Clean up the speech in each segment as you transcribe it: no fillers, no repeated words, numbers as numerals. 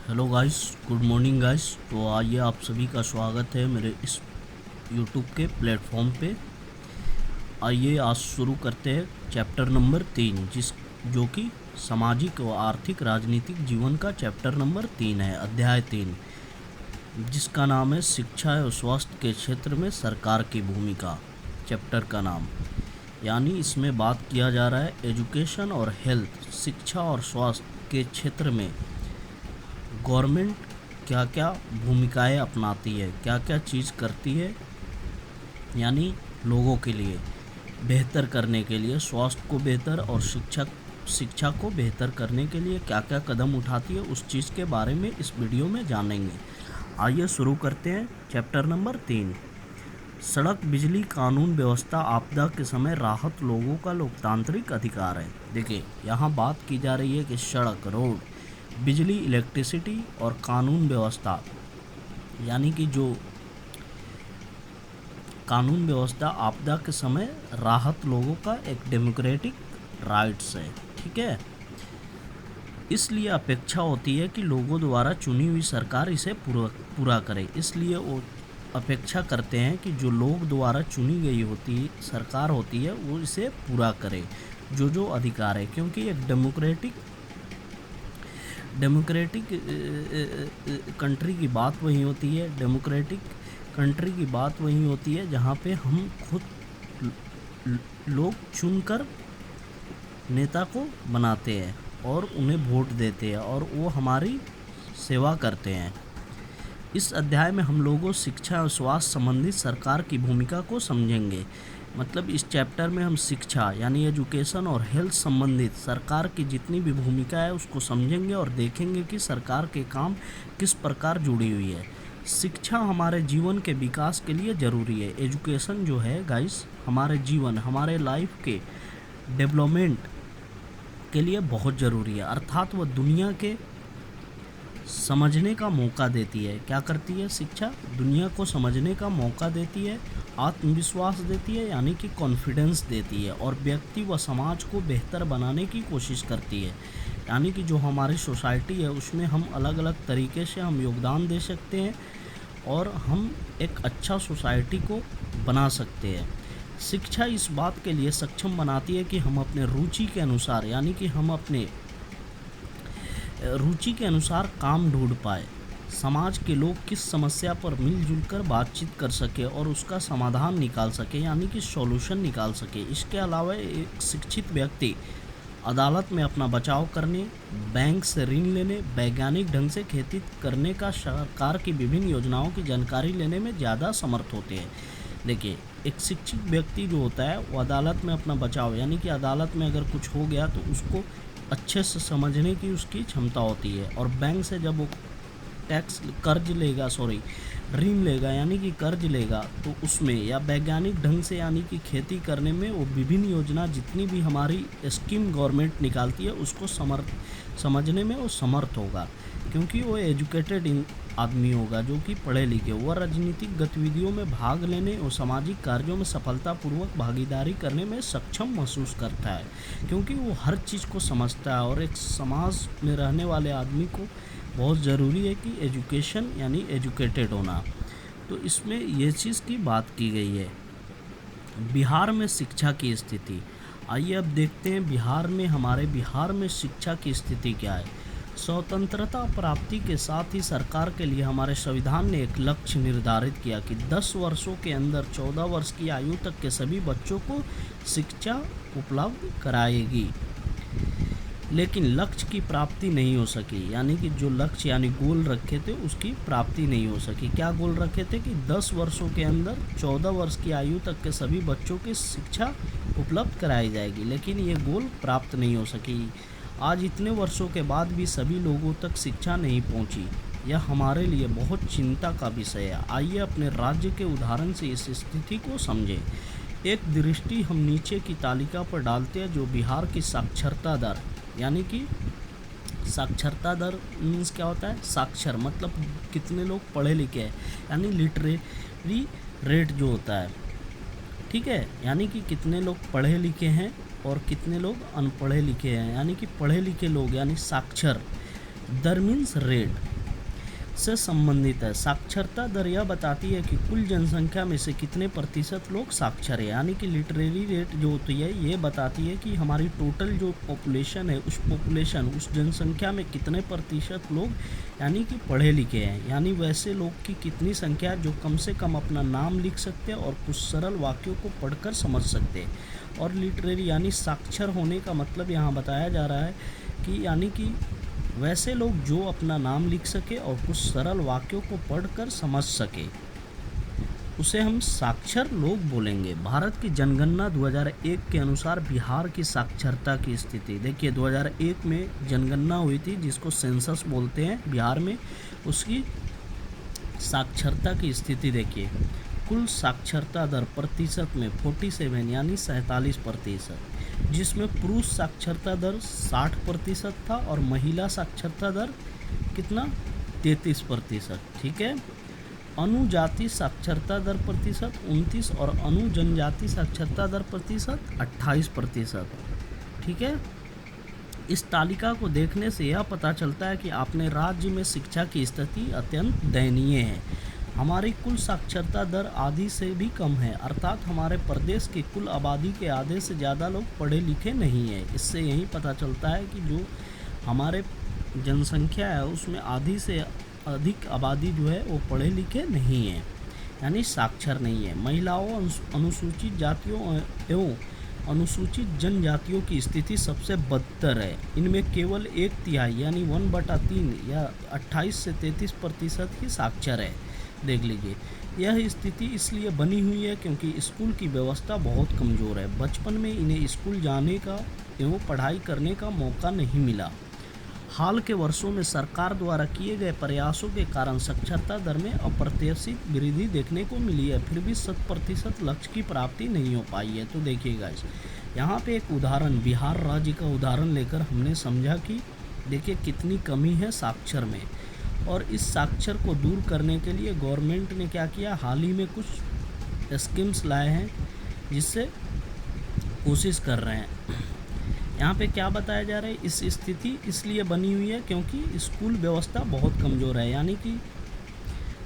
Hello guys, good morning guys. तो आइए, आप सभी का स्वागत है मेरे इस यूट्यूब के प्लेटफॉर्म पे। आइए आज शुरू करते हैं चैप्टर नंबर 3, जो कि सामाजिक व आर्थिक राजनीतिक जीवन का चैप्टर नंबर 3 है, अध्याय 3, जिसका नाम है शिक्षा एवं स्वास्थ्य के क्षेत्र में सरकार की भूमिका। चैप्टर का नाम यानी इसमें बात किया जा रहा है एजुकेशन और हेल्थ, शिक्षा और स्वास्थ्य के क्षेत्र में गवर्नमेंट क्या क्या भूमिकाएं अपनाती है, क्या क्या चीज़ करती है, यानी लोगों के लिए बेहतर करने के लिए, स्वास्थ्य को बेहतर और शिक्षा को बेहतर करने के लिए क्या क्या कदम उठाती है, उस चीज़ के बारे में इस वीडियो में जानेंगे। आइए शुरू करते हैं चैप्टर नंबर 3। सड़क, बिजली, कानून व्यवस्था, आपदा के समय राहत लोगों का लोकतांत्रिक अधिकार है। देखिए, यहाँ बात की जा रही है कि सड़क, रोड, बिजली, इलेक्ट्रिसिटी और कानून व्यवस्था, यानी कि जो कानून व्यवस्था आपदा के समय राहत लोगों का एक डेमोक्रेटिक राइट्स है। ठीक है, इसलिए अपेक्षा होती है कि लोगों द्वारा चुनी हुई सरकार इसे पूरा करे। इसलिए वो अपेक्षा करते हैं कि जो लोग द्वारा चुनी गई होती सरकार होती है वो इसे पूरा करे, जो अधिकार है। क्योंकि एक डेमोक्रेटिक कंट्री की बात वही होती है, डेमोक्रेटिक कंट्री की बात वही होती है जहाँ पे हम खुद लोग चुनकर नेता को बनाते हैं और उन्हें वोट देते हैं और वो हमारी सेवा करते हैं। इस अध्याय में हम लोगों शिक्षा और स्वास्थ्य संबंधित सरकार की भूमिका को समझेंगे। मतलब इस चैप्टर में हम शिक्षा यानी एजुकेशन और हेल्थ संबंधित सरकार की जितनी भी भूमिका है उसको समझेंगे और देखेंगे कि सरकार के काम किस प्रकार जुड़ी हुई है। शिक्षा हमारे जीवन के विकास के लिए ज़रूरी है। एजुकेशन जो है गाइस, हमारे जीवन, हमारे लाइफ के डेवलपमेंट के लिए बहुत ज़रूरी है। अर्थात वह दुनिया के समझने का मौका देती है। क्या करती है शिक्षा? दुनिया को समझने का मौका देती है, आत्मविश्वास देती है यानी कि कॉन्फिडेंस देती है, और व्यक्ति व समाज को बेहतर बनाने की कोशिश करती है। यानी कि जो हमारी सोसाइटी है उसमें हम अलग अलग तरीके से हम योगदान दे सकते हैं और हम एक अच्छा सोसाइटी को बना सकते हैं। शिक्षा इस बात के लिए सक्षम बनाती है कि हम अपने रुचि के अनुसार, यानी कि हम अपने रुचि के अनुसार काम ढूंढ पाए, समाज के लोग किस समस्या पर मिलजुल कर बातचीत कर सके और उसका समाधान निकाल सके, यानी कि सॉल्यूशन निकाल सके। इसके अलावा एक शिक्षित व्यक्ति अदालत में अपना बचाव करने, बैंक से ऋण लेने, वैज्ञानिक ढंग से खेती करने का सरकार की विभिन्न योजनाओं की जानकारी लेने में ज़्यादा समर्थ होते हैं। देखिए, एक शिक्षित व्यक्ति जो होता है वो अदालत में अपना बचाव, यानी कि अदालत में अगर कुछ हो गया तो उसको अच्छे से समझने की उसकी क्षमता होती है। और बैंक से जब वो ऋण लेगा यानी कि कर्ज लेगा तो उसमें, या वैज्ञानिक ढंग से यानी कि खेती करने में, वो विभिन्न योजना जितनी भी हमारी स्कीम गवर्नमेंट निकालती है उसको समझने में वो समर्थ होगा, क्योंकि वो एजुकेटेड आदमी होगा जो कि पढ़े लिखे। वह राजनीतिक गतिविधियों में भाग लेने और सामाजिक कार्यों में सफलतापूर्वक भागीदारी करने में सक्षम महसूस करता है, क्योंकि वो हर चीज़ को समझता है। और एक समाज में रहने वाले आदमी को बहुत ज़रूरी है कि एजुकेशन यानी एजुकेटेड होना। तो इसमें ये चीज़ की बात की गई है। बिहार में शिक्षा की स्थिति, आइए अब देखते हैं हमारे बिहार में शिक्षा की स्थिति क्या है। स्वतंत्रता प्राप्ति के साथ ही सरकार के लिए हमारे संविधान ने एक लक्ष्य निर्धारित किया कि 10 वर्षों के अंदर 14 वर्ष की आयु तक के सभी बच्चों को शिक्षा उपलब्ध कराएगी। लेकिन लक्ष्य की प्राप्ति नहीं हो सकी, यानी कि जो लक्ष्य यानी गोल रखे थे उसकी प्राप्ति नहीं हो सकी। क्या गोल रखे थे? कि 10 वर्षों के अंदर 14 वर्ष की आयु तक के सभी बच्चों की शिक्षा उपलब्ध कराई जाएगी, लेकिन ये गोल प्राप्त नहीं हो सकी। आज इतने वर्षों के बाद भी सभी लोगों तक शिक्षा नहीं पहुंची। यह हमारे लिए बहुत चिंता का विषय है। आइए अपने राज्य के उदाहरण से इस स्थिति को समझें। एक दृष्टि हम नीचे की तालिका पर डालते हैं, जो बिहार की साक्षरता दर, यानी कि साक्षरता दर मीन्स क्या होता है? साक्षर मतलब कितने लोग पढ़े लिखे हैं, यानी लिटरेरी रेट जो होता है। ठीक है, यानी कि कितने लोग पढ़े लिखे हैं और कितने लोग अनपढ़े लिखे हैं, यानी कि पढ़े लिखे लोग यानी साक्षर दर मीन्स रेट, से संबंधित है। साक्षरता दर यह बताती है कि कुल जनसंख्या में से कितने प्रतिशत लोग साक्षर है, यानी कि लिटरेरी रेट जो होती है ये बताती है कि हमारी टोटल जो पॉपुलेशन है उस जनसंख्या में कितने प्रतिशत लोग यानी कि पढ़े लिखे हैं, यानी वैसे लोग की कितनी संख्या जो कम से कम अपना नाम लिख सकते हैं और कुछ सरल वाक्यों को पढ़कर समझ सकते हैं। और लिटरेरी यानी साक्षर होने का मतलब यहाँ बताया जा रहा है कि यानी कि वैसे लोग जो अपना नाम लिख सके और कुछ सरल वाक्यों को पढ़कर समझ सके उसे हम साक्षर लोग बोलेंगे। भारत की जनगणना 2001 के अनुसार बिहार की साक्षरता की स्थिति देखिए, 2001 में जनगणना हुई थी जिसको सेंसस बोलते हैं बिहार में, उसकी साक्षरता की स्थिति देखिए। कुल साक्षरता दर प्रतिशत में 47 यानी 47%, जिसमें पुरुष साक्षरता दर 60% था और महिला साक्षरता दर कितना 33%। ठीक है। अनुजाति साक्षरता दर प्रतिशत 29 और जनजाति साक्षरता दर प्रतिशत 28%। ठीक है। इस तालिका को देखने से यह पता चलता है कि अपने राज्य में शिक्षा की स्थिति अत्यंत दयनीय है। हमारी कुल साक्षरता दर आधी से भी कम है, अर्थात हमारे प्रदेश की कुल आबादी के आधे से ज़्यादा लोग पढ़े लिखे नहीं हैं। इससे यही पता चलता है कि जो हमारे जनसंख्या है उसमें आधी से अधिक आबादी जो है वो पढ़े लिखे नहीं है, यानी साक्षर नहीं है। महिलाओं, अनुसूचित जातियों एवं अनुसूचित जनजातियों की स्थिति सबसे बदतर है। इनमें केवल 1/3 यानी 1/3 या 28 से 33% ही साक्षर है। देख लीजिए, यह स्थिति इसलिए बनी हुई है क्योंकि स्कूल की व्यवस्था बहुत कमज़ोर है। बचपन में इन्हें स्कूल जाने का एवं पढ़ाई करने का मौका नहीं मिला। हाल के वर्षों में सरकार द्वारा किए गए प्रयासों के कारण साक्षरता दर में अप्रत्याशित वृद्धि देखने को मिली है, फिर भी 100% लक्ष्य की प्राप्ति नहीं हो पाई है। तो देखिएगा, यहाँ पे एक उदाहरण, बिहार राज्य का उदाहरण लेकर हमने समझा कि देखिए कितनी कमी है साक्षर में। और इस साक्षर को दूर करने के लिए गवर्नमेंट ने क्या किया, हाल ही में कुछ स्कीम्स लाए हैं जिससे कोशिश कर रहे हैं। यहाँ पे क्या बताया जा रहा है, इस स्थिति इसलिए बनी हुई है क्योंकि स्कूल व्यवस्था बहुत कमज़ोर है, यानी कि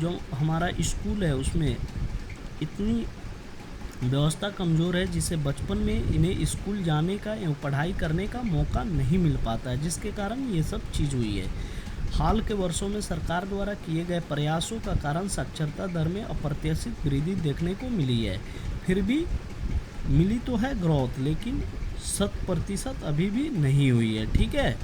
जो हमारा स्कूल है उसमें इतनी व्यवस्था कमज़ोर है जिससे बचपन में इन्हें स्कूल जाने का एवं पढ़ाई करने का मौका नहीं मिल पाता है, जिसके कारण ये सब चीज़ हुई है। हाल के वर्षों में सरकार द्वारा किए गए प्रयासों का कारण साक्षरता दर में अप्रत्याशित वृद्धि देखने को मिली है। फिर भी मिली तो है ग्रोथ, लेकिन 100% अभी भी नहीं हुई है। ठीक है।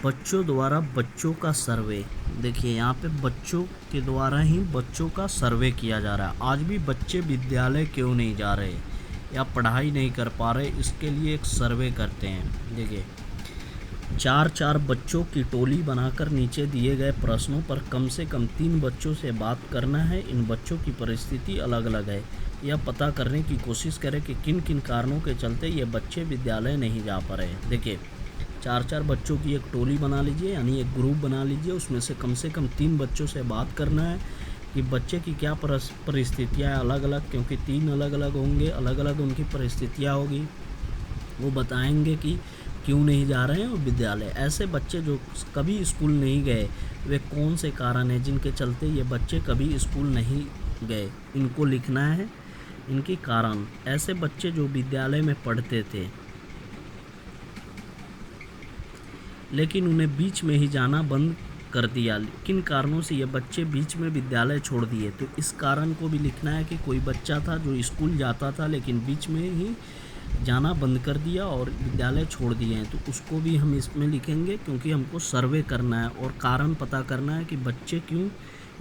बच्चों द्वारा बच्चों का सर्वे देखिए, यहाँ पे बच्चों के द्वारा ही बच्चों का सर्वे किया जा रहा है। आज भी बच्चे विद्यालय क्यों नहीं जा रहे या पढ़ाई नहीं कर पा रहे, इसके लिए एक सर्वे करते हैं। देखिए, 4 बच्चों की टोली बनाकर नीचे दिए गए प्रश्नों पर कम से कम 3 बच्चों से बात करना है। इन बच्चों की परिस्थिति अलग अलग है, यह पता करने की कोशिश करें कि किन किन कारणों के चलते ये बच्चे विद्यालय नहीं जा पा रहे। देखिए, 4 बच्चों की एक टोली बना लीजिए, यानी एक ग्रुप बना लीजिए। उसमें से कम 3 बच्चों से बात करना है कि बच्चे की क्या परिस्थितियाँ हैं अलग अलग, क्योंकि 3 अलग अलग होंगे, अलग अलग उनकी परिस्थितियाँ होगी। वो बताएंगे कि क्यों नहीं जा रहे हैं वो विद्यालय। ऐसे बच्चे जो कभी स्कूल नहीं गए, वे कौन से कारण हैं जिनके चलते ये बच्चे कभी स्कूल नहीं गए, इनको लिखना है, इनके कारण। ऐसे बच्चे जो विद्यालय में पढ़ते थे लेकिन उन्हें बीच में ही जाना बंद कर दिया, किन कारणों से ये बच्चे बीच में विद्यालय छोड़ दिए, तो इस कारण को भी लिखना है कि कोई बच्चा था जो स्कूल जाता था लेकिन बीच में ही जाना बंद कर दिया और विद्यालय छोड़ दिए हैं, तो उसको भी हम इसमें लिखेंगे, क्योंकि हमको सर्वे करना है और कारण पता करना है कि बच्चे क्यों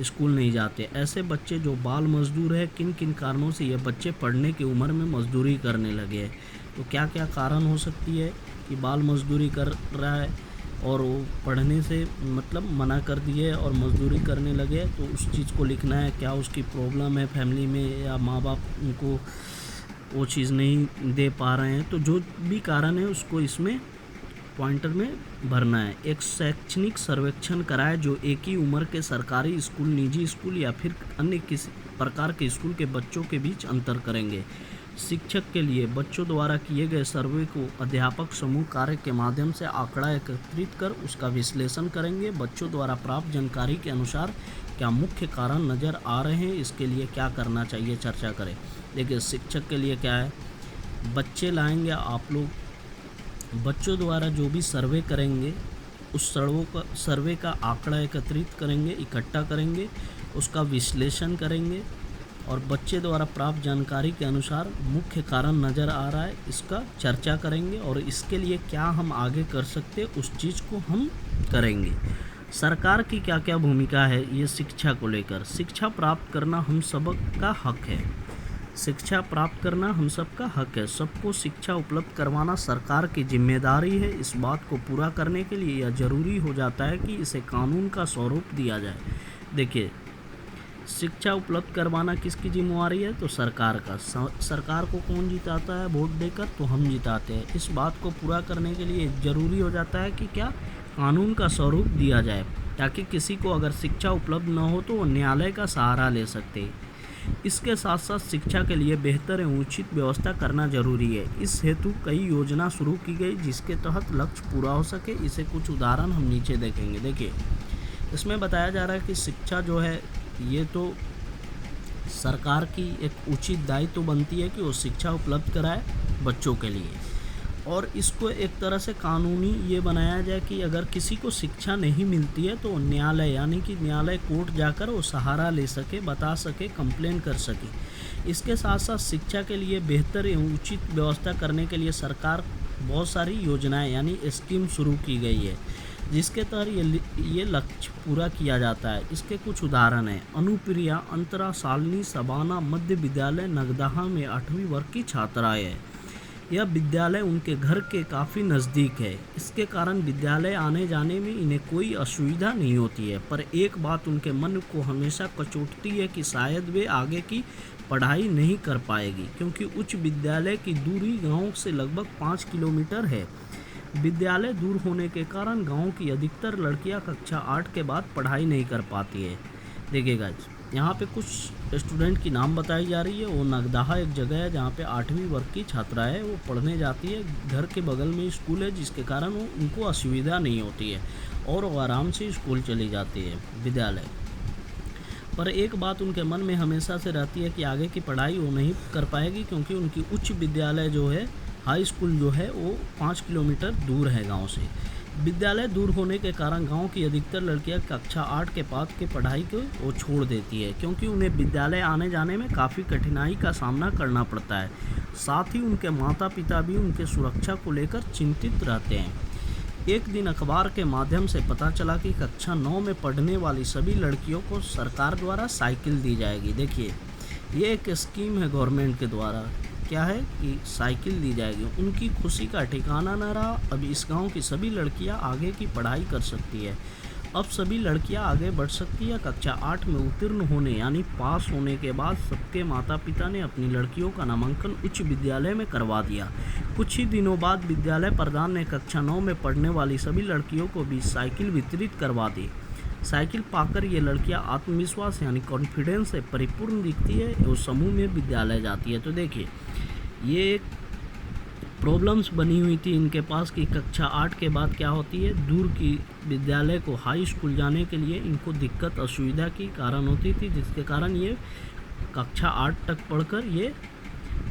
स्कूल नहीं जाते। ऐसे बच्चे जो बाल मजदूर है, किन किन कारणों से ये बच्चे पढ़ने की उम्र में मजदूरी करने लगे हैं, तो क्या क्या कारण हो सकती है कि बाल मजदूरी कर रहा है और वो पढ़ने से मतलब मना कर दिए और मजदूरी करने लगे, तो उस चीज़ को लिखना है। क्या उसकी प्रॉब्लम है फैमिली में या माँ बाप उनको वो चीज़ नहीं दे पा रहे हैं, तो जो भी कारण है उसको इसमें पॉइंटर में भरना है। एक शैक्षणिक सर्वेक्षण कराए जो एक ही उम्र के सरकारी स्कूल, निजी स्कूल या फिर अन्य किसी प्रकार के स्कूल के बच्चों के बीच अंतर करेंगे। शिक्षक के लिए बच्चों द्वारा किए गए सर्वे को अध्यापक समूह कार्य के माध्यम से आंकड़ा एकत्रित कर उसका विश्लेषण करेंगे। बच्चों द्वारा प्राप्त जानकारी के अनुसार क्या मुख्य कारण नज़र आ रहे हैं, इसके लिए क्या करना चाहिए, चर्चा करें। देखिए शिक्षक के लिए क्या है, बच्चे लाएंगे आप लोग, बच्चों द्वारा जो भी सर्वे करेंगे उस सर्वे का आंकड़ा एकत्रित करेंगे, इकट्ठा करेंगे, उसका विश्लेषण करेंगे और बच्चे द्वारा प्राप्त जानकारी के अनुसार मुख्य कारण नज़र आ रहा है इसका चर्चा करेंगे और इसके लिए क्या हम आगे कर सकते हैं उस चीज़ को हम करेंगे। सरकार की क्या क्या भूमिका है ये शिक्षा को लेकर। शिक्षा प्राप्त करना हम सबका हक है, शिक्षा प्राप्त करना हम सबका हक है। सबको शिक्षा उपलब्ध करवाना सरकार की जिम्मेदारी है। इस बात को पूरा करने के लिए यह जरूरी हो जाता है कि इसे कानून का स्वरूप दिया जाए। देखिए शिक्षा उपलब्ध करवाना किसकी जिम्मेवारी है, तो सरकार का। सरकार को कौन जिताता है, वोट देकर, तो हम जिताते हैं। इस बात को पूरा करने के लिए ज़रूरी हो जाता है कि क्या, कानून का स्वरूप दिया जाए, ताकि किसी को अगर शिक्षा उपलब्ध न हो तो वो न्यायालय का सहारा ले सकते। इसके साथ साथ शिक्षा के लिए बेहतर एवं उचित व्यवस्था करना जरूरी है। इस हेतु कई योजना शुरू की गई जिसके तहत लक्ष्य पूरा हो सके। इसे कुछ उदाहरण हम नीचे देखेंगे। देखिए इसमें बताया जा रहा है कि शिक्षा जो है ये तो सरकार की एक उचित दायित्व बनती है कि वो शिक्षा उपलब्ध कराए बच्चों के लिए, और इसको एक तरह से कानूनी ये बनाया जाए कि अगर किसी को शिक्षा नहीं मिलती है तो न्यायालय यानी कि न्यायालय कोर्ट जाकर वो सहारा ले सके, बता सके, कंप्लेन कर सके। इसके साथ साथ शिक्षा के लिए बेहतर एवं उचित व्यवस्था करने के लिए सरकार बहुत सारी योजनाएं यानी स्कीम शुरू की गई है जिसके तहत ये लक्ष्य पूरा किया जाता है। इसके कुछ उदाहरण हैं। अनुप्रिया अंतरा सालनी सबाना मध्य विद्यालय नगदहा में 8वीं वर्ग की छात्राएं है। यह विद्यालय उनके घर के काफ़ी नज़दीक है, इसके कारण विद्यालय आने जाने में इन्हें कोई असुविधा नहीं होती है। पर एक बात उनके मन को हमेशा कचोटती है कि शायद वे आगे की पढ़ाई नहीं कर पाएगी, क्योंकि उच्च विद्यालय की दूरी गांव से लगभग 5 किलोमीटर है। विद्यालय दूर होने के कारण गांव की अधिकतर लड़कियां कक्षा 8 के बाद पढ़ाई नहीं कर पाती है। देखिएगा यहाँ पे कुछ स्टूडेंट की नाम बताई जा रही है। वो नगदहा एक जगह है जहाँ पे 8वीं वर्ग की छात्रा है, वो पढ़ने जाती है। घर के बगल में स्कूल है जिसके कारण वो उनको असुविधा नहीं होती है और वो आराम से स्कूल चली जाती है विद्यालय। पर एक बात उनके मन में हमेशा से रहती है कि आगे की पढ़ाई वो नहीं कर पाएगी, क्योंकि उनकी उच्च विद्यालय जो है, हाई स्कूल जो है, वो 5 किलोमीटर दूर है गांव से। विद्यालय दूर होने के कारण गांव की अधिकतर लड़कियां कक्षा 8 के बाद के पढ़ाई को वो छोड़ देती है, क्योंकि उन्हें विद्यालय आने जाने में काफ़ी कठिनाई का सामना करना पड़ता है। साथ ही उनके माता पिता भी उनके सुरक्षा को लेकर चिंतित रहते हैं। एक दिन अखबार के माध्यम से पता चला कि कक्षा 9 में पढ़ने वाली सभी लड़कियों को सरकार द्वारा साइकिल दी जाएगी। देखिए ये एक स्कीम है गवर्नमेंट के द्वारा, क्या है कि साइकिल दी जाएगी। उनकी खुशी का ठिकाना न रहा। अब इस गांव की सभी लड़कियां आगे की पढ़ाई कर सकती है। अब सभी लड़कियां आगे बढ़ सकती है। कक्षा 8 में उत्तीर्ण होने यानी पास होने के बाद सबके माता पिता ने अपनी लड़कियों का नामांकन उच्च विद्यालय में करवा दिया। कुछ ही दिनों बाद विद्यालय प्रधान ने कक्षा 9 में पढ़ने वाली सभी लड़कियों को भी साइकिल वितरित करवा दी। साइकिल पाकर ये लड़कियां आत्मविश्वास यानी कॉन्फिडेंस से परिपूर्ण दिखती है और समूह में विद्यालय जाती है। तो देखिए ये एक प्रॉब्लम्स बनी हुई थी इनके पास कि कक्षा 8 के बाद क्या होती है, दूर की विद्यालय को हाई स्कूल जाने के लिए इनको दिक्कत असुविधा की कारण होती थी, जिसके कारण ये कक्षा 8 तक पढ़कर ये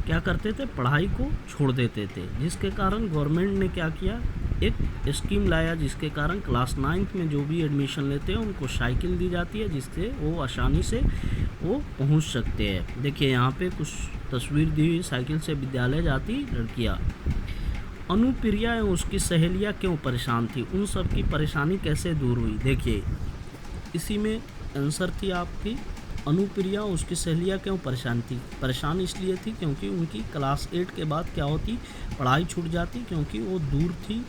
क्या करते थे, पढ़ाई को छोड़ देते थे। जिसके कारण गवर्नमेंट ने क्या किया, एक स्कीम लाया जिसके कारण क्लास 9th में जो भी एडमिशन लेते हैं उनको साइकिल दी जाती है, जिससे वो आसानी से वो पहुंच सकते हैं। देखिए यहाँ पे कुछ तस्वीर दी हुई, साइकिल से विद्यालय जाती लड़कियाँ। अनुप्रिया एवं उसकी सहेलियाँ क्यों परेशान थी, उन सब की परेशानी कैसे दूर हुई। देखिए इसी में आंसर थी आपकी, अनुप्रिया उसकी सहेलियाँ क्यों परेशान थी। परेशान इसलिए थी क्योंकि उनकी क्लास 8 के बाद क्या होती, पढ़ाई छूट जाती, क्योंकि वो दूर थी।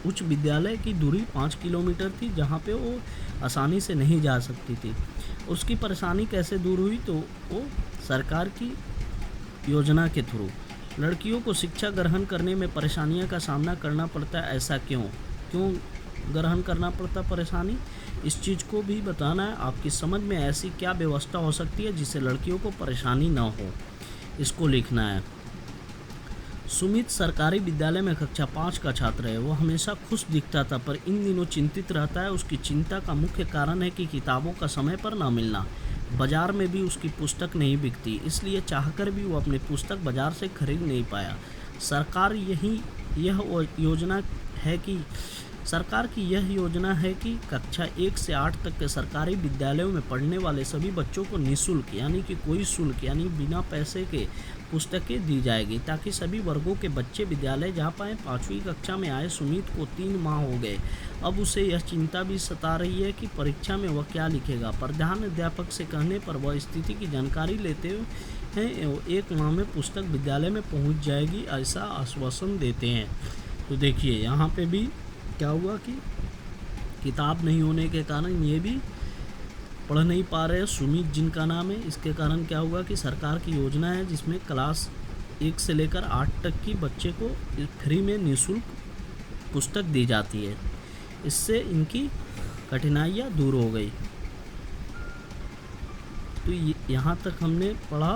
उच्च विद्यालय की दूरी 5 किलोमीटर थी, जहाँ पे वो आसानी से नहीं जा सकती थी। उसकी परेशानी कैसे दूर हुई, तो वो सरकार की योजना के थ्रू। लड़कियों को शिक्षा ग्रहण करने में परेशानियों का सामना करना पड़ता है, ऐसा क्यों ग्रहण करना पड़ता परेशानी, इस चीज़ को भी बताना है। आपकी समझ में ऐसी क्या व्यवस्था हो सकती है जिससे लड़कियों को परेशानी ना हो, इसको लिखना है। सुमित सरकारी विद्यालय में कक्षा 5 का छात्र है। वो हमेशा खुश दिखता था, पर इन दिनों चिंतित रहता है। उसकी चिंता का मुख्य कारण है कि किताबों का समय पर ना मिलना। बाजार में भी उसकी पुस्तक नहीं बिकती, इसलिए चाहकर भी वो अपनी पुस्तक बाजार से खरीद नहीं पाया। सरकार यह योजना है कि सरकार की यह योजना है कि कक्षा 1 से 8 तक के सरकारी विद्यालयों में पढ़ने वाले सभी बच्चों को निःशुल्क यानी कि कोई शुल्क यानी बिना पैसे के पुस्तकें दी जाएगी, ताकि सभी वर्गों के बच्चे विद्यालय जा पाएँ। 5वीं कक्षा में आए सुमित को 3 माह हो गए। अब उसे यह चिंता भी सता रही है कि परीक्षा में वह क्या लिखेगा। प्रधान अध्यापक से कहने पर वह स्थिति की जानकारी लेते हैं। 1 माह में पुस्तक विद्यालय में पहुंच जाएगी, ऐसा आश्वासन देते हैं। तो देखिए यहाँ पे भी क्या हुआ कि किताब नहीं होने के कारण ये भी पढ़ नहीं पा रहे। सुमित जिनका नाम है, इसके कारण क्या हुआ कि सरकार की योजना है जिसमें क्लास 1 से लेकर 8 तक की बच्चे को फ्री में निःशुल्क पुस्तक दी जाती है। इससे इनकी कठिनाइयाँ दूर हो गई। तो यहाँ तक हमने पढ़ा